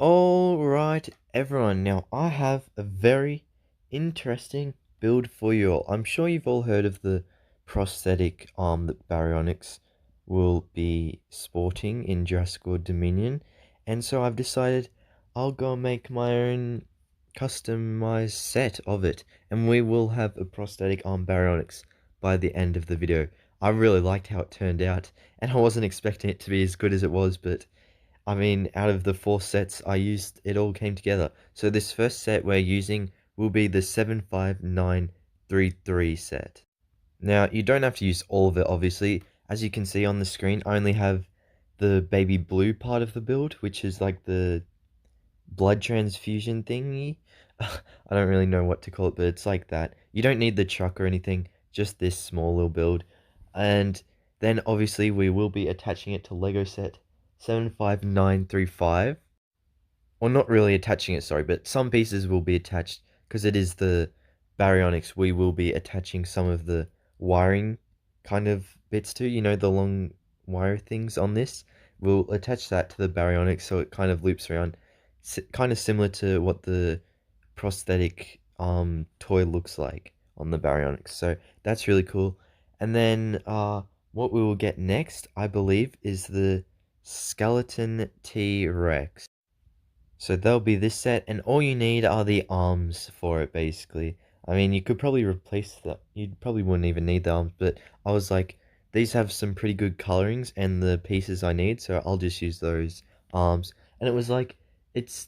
Alright, everyone, now I have a very interesting build for you all. I'm sure you've all heard of the prosthetic arm that Baryonyx will be sporting in Jurassic World Dominion, and so I've decided I'll go and make my own customized set of it, and we will have a prosthetic arm Baryonyx by the end of the video. I really liked how it turned out, and I wasn't expecting it to be as good as it was, but I mean, out of the 4 sets I used, it all came together. So this first set we're using will be the 75933 set. Now, you don't have to use all of it, obviously. As you can see on the screen, I only have the baby blue part of the build, which is like the blood transfusion thingy. I don't really know what to call it, but it's like that. You don't need the truck or anything, just this small little build. And then obviously we will be attaching it to Lego set 75935. Or not really attaching it, sorry, but some pieces will be attached because it is the Baryonyx. We will be attaching some of the wiring kind of bits to, the long wire things on this. We'll attach that to the Baryonyx so it kind of loops around, kind of similar to what the prosthetic toy looks like on the Baryonyx. So that's really cool. And then what we will get next, I believe, is the skeleton T-Rex. So there'll be this set, and all you need are the arms for it, basically. I mean, you could probably replace that. You probably wouldn't even need the arms, but I was like, these have some pretty good colorings and the pieces I need, so I'll just use those arms. And it was like, it's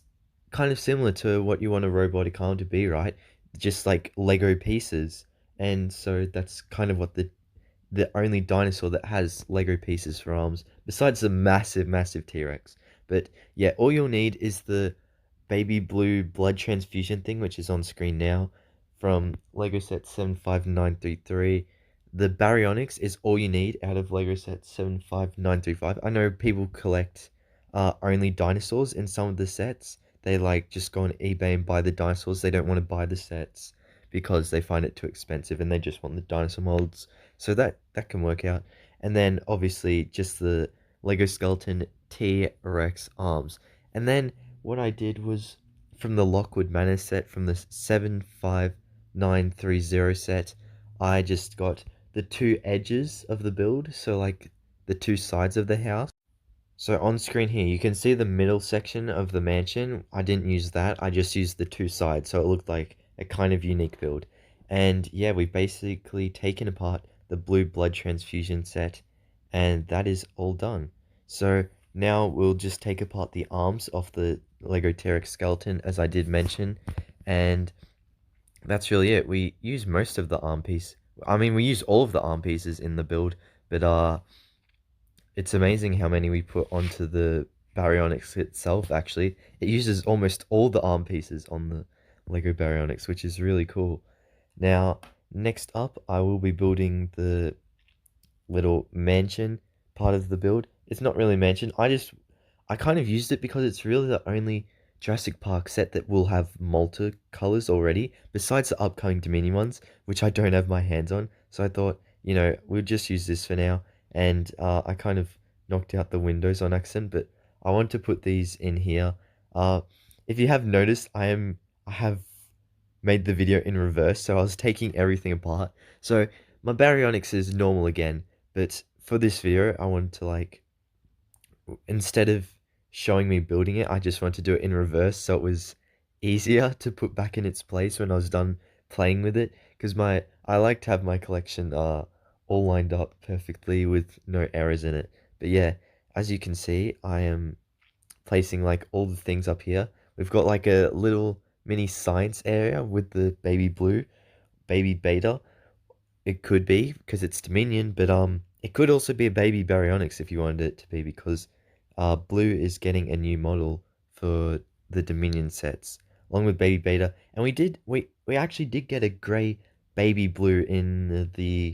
kind of similar to what you want a robotic arm to be, right? Just like Lego pieces. And so that's kind of what the only dinosaur that has Lego pieces for arms, besides the massive, massive T-Rex. But yeah, all you'll need is the baby blue blood transfusion thing, which is on screen now, from Lego set 75933. The Baryonyx is all you need out of Lego set 75935. I know people collect only dinosaurs in some of the sets. They like just go on eBay and buy the dinosaurs. They don't want to buy the sets because they find it too expensive and they just want the dinosaur molds. So that can work out. And then obviously just the Lego skeleton T-Rex arms. And then what I did was from the Lockwood Manor set, from the 75930 set, I just got the 2 edges of the build, so like the 2 sides of the house. So on screen here, you can see the middle section of the mansion. I didn't use that. I just used the 2 sides, so it looked like a kind of unique build. And yeah, we basically taken apart the blue blood transfusion set, and that is all done. So now we'll just take apart the arms of the Lego T-Rex skeleton, as I did mention, and that's really it. We use most of the arm piece. I mean, we use all of the arm pieces in the build, but it's amazing how many we put onto the Baryonyx itself, actually. It uses almost all the arm pieces on the Lego Baryonyx, which is really cool. Now, next up, I will be building the little mansion part of the build. It's not really a mansion. I kind of used it because it's really the only Jurassic Park set that will have multicolors already, besides the upcoming Dominion ones, which I don't have my hands on. So I thought, we'll just use this for now. And I kind of knocked out the windows on accident, but I want to put these in here. If you have noticed, I have made the video in reverse, so I was taking everything apart. So my Baryonyx is normal again, but for this video, I wanted to like, instead of showing me building it, I just wanted to do it in reverse so it was easier to put back in its place when I was done playing with it. Because I like to have my collection all lined up perfectly with no errors in it. But yeah, as you can see, I am placing like all the things up here. We've got like a little mini science area with the baby blue, baby beta. It could be because it's Dominion, but it could also be a baby Baryonyx if you wanted it to be, because Blue is getting a new model for the Dominion sets, along with baby beta. And we actually did get a grey baby blue in the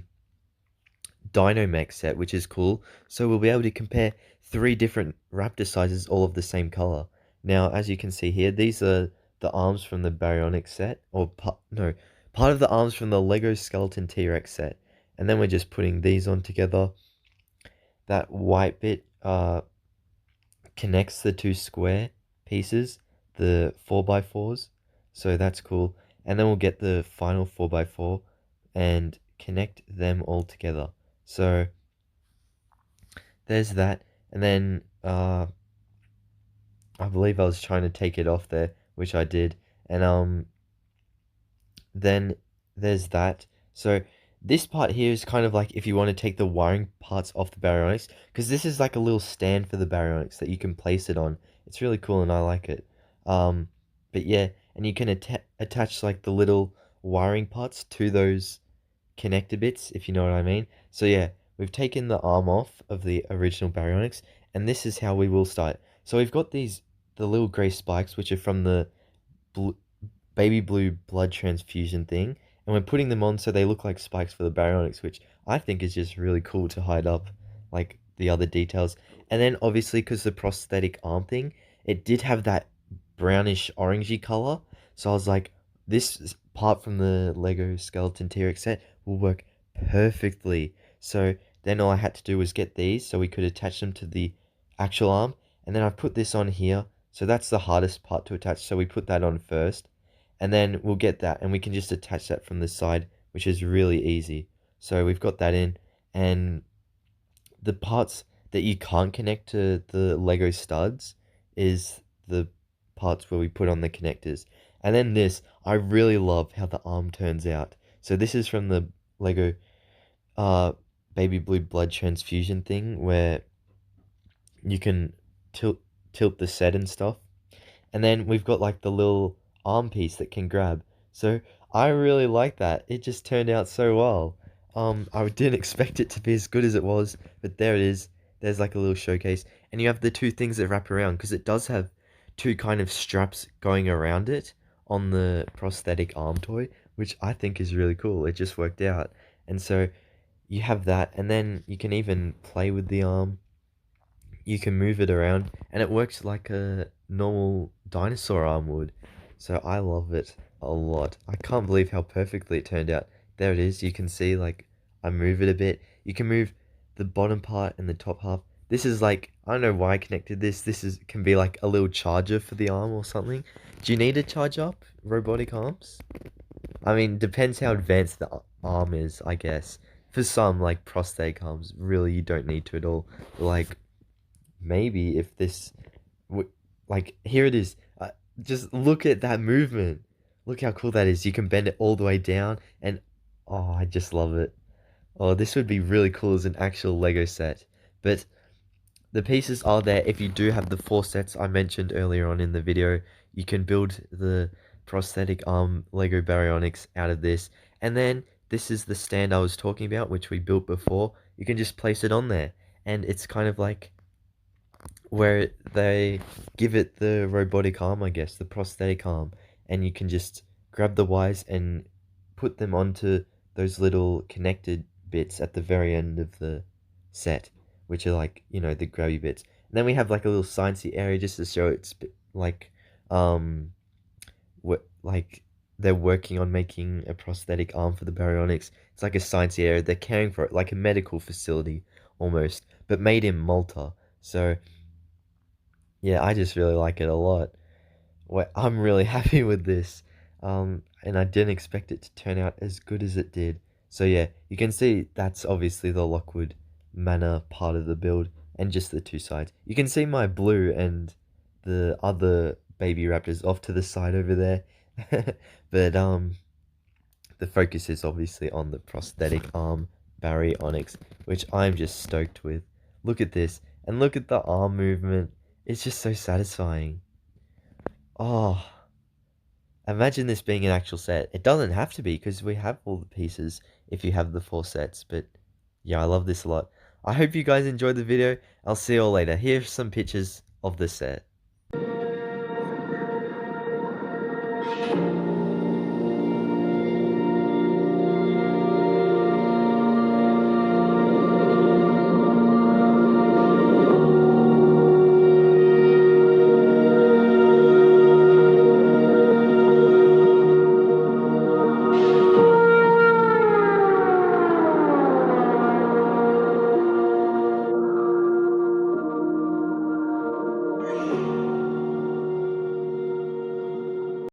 Dino set, which is cool. So we'll be able to compare 3 different raptor sizes, all of the same color. Now, as you can see here, these are the arms from the Baryonyx set, or part of the arms from the Lego Skeleton T-Rex set. And then we're just putting these on together. That white bit connects the 2 square pieces, the 4x4s. So that's cool. And then we'll get the final 4x4 and connect them all together. So there's that. And then I believe I was trying to take it off there, which I did. And then there's that. So this part here is kind of like if you want to take the wiring parts off the Baryonyx, because this is like a little stand for the Baryonyx that you can place it on. It's really cool and I like it. But yeah, and you can attach like the little wiring parts to those connector bits, if you know what I mean. So yeah, we've taken the arm off of the original Baryonyx, and this is how we will start. So we've got the little grey spikes, which are from the bl baby blue blood transfusion thing, and we're putting them on so they look like spikes for the Baryonyx, which I think is just really cool to hide up like the other details. And then obviously because the prosthetic arm thing, it did have that brownish orangey color, so I was like, this part from the Lego Skeleton T-Rex set will work perfectly. So then all I had to do was get these so we could attach them to the actual arm, and then I put this on here. So that's the hardest part to attach, so we put that on first, and then we'll get that and we can just attach that from the side, which is really easy. So we've got that in, and the parts that you can't connect to the Lego studs is the parts where we put on the connectors. And then this, I really love how the arm turns out. So this is from the Lego baby blue blood transfusion thing, where you can tilt the set and stuff. And then we've got like the little arm piece that can grab. So I really like that. It just turned out so well. I didn't expect it to be as good as it was, but there it is. There's like a little showcase, and you have the two things that wrap around, because it does have two kind of straps going around it on the prosthetic arm toy, which I think is really cool. It just worked out. And so you have that, and then you can even play with the arm. You can move it around, and it works like a normal dinosaur arm would. So I love it a lot. I can't believe how perfectly it turned out. There it is. You can see like I move it a bit. You can move the bottom part and the top half. This is like, I don't know why I connected this. This is can be like a little charger for the arm or something. Do you need to charge up robotic arms? I mean, depends how advanced the arm is, I guess. For some, like prosthetic arms, really you don't need to at all. But, like, maybe if this, like, here it is. Just look at that movement. Look how cool that is. You can bend it all the way down, and oh, I just love it. Oh, this would be really cool as an actual Lego set. But the pieces are there. If you do have the 4 sets I mentioned earlier on in the video, you can build the prosthetic arm Lego Baryonyx out of this. And then this is the stand I was talking about, which we built before. You can just place it on there, and it's kind of like where they give it the robotic arm, I guess, the prosthetic arm, and you can just grab the wires and put them onto those little connected bits at the very end of the set, which are like, you know, the grabby bits. And then we have like a little sciencey area just to show it's like, what, like they're working on making a prosthetic arm for the Baryonyx. It's like a sciencey area. They're caring for it, like a medical facility almost, but made in Malta. So yeah, I just really like it a lot. I'm really happy with this. And I didn't expect it to turn out as good as it did. So yeah, you can see that's obviously the Lockwood Manor part of the build, and just the two sides. You can see my blue and the other baby raptors off to the side over there. But the focus is obviously on the prosthetic arm Baryonyx, which I'm just stoked with. Look at this, and look at the arm movement. It's just so satisfying. Oh, imagine this being an actual set. It doesn't have to be, because we have all the pieces if you have the 4 sets. But yeah, I love this a lot. I hope you guys enjoyed the video. I'll see you all later. Here's some pictures of the set.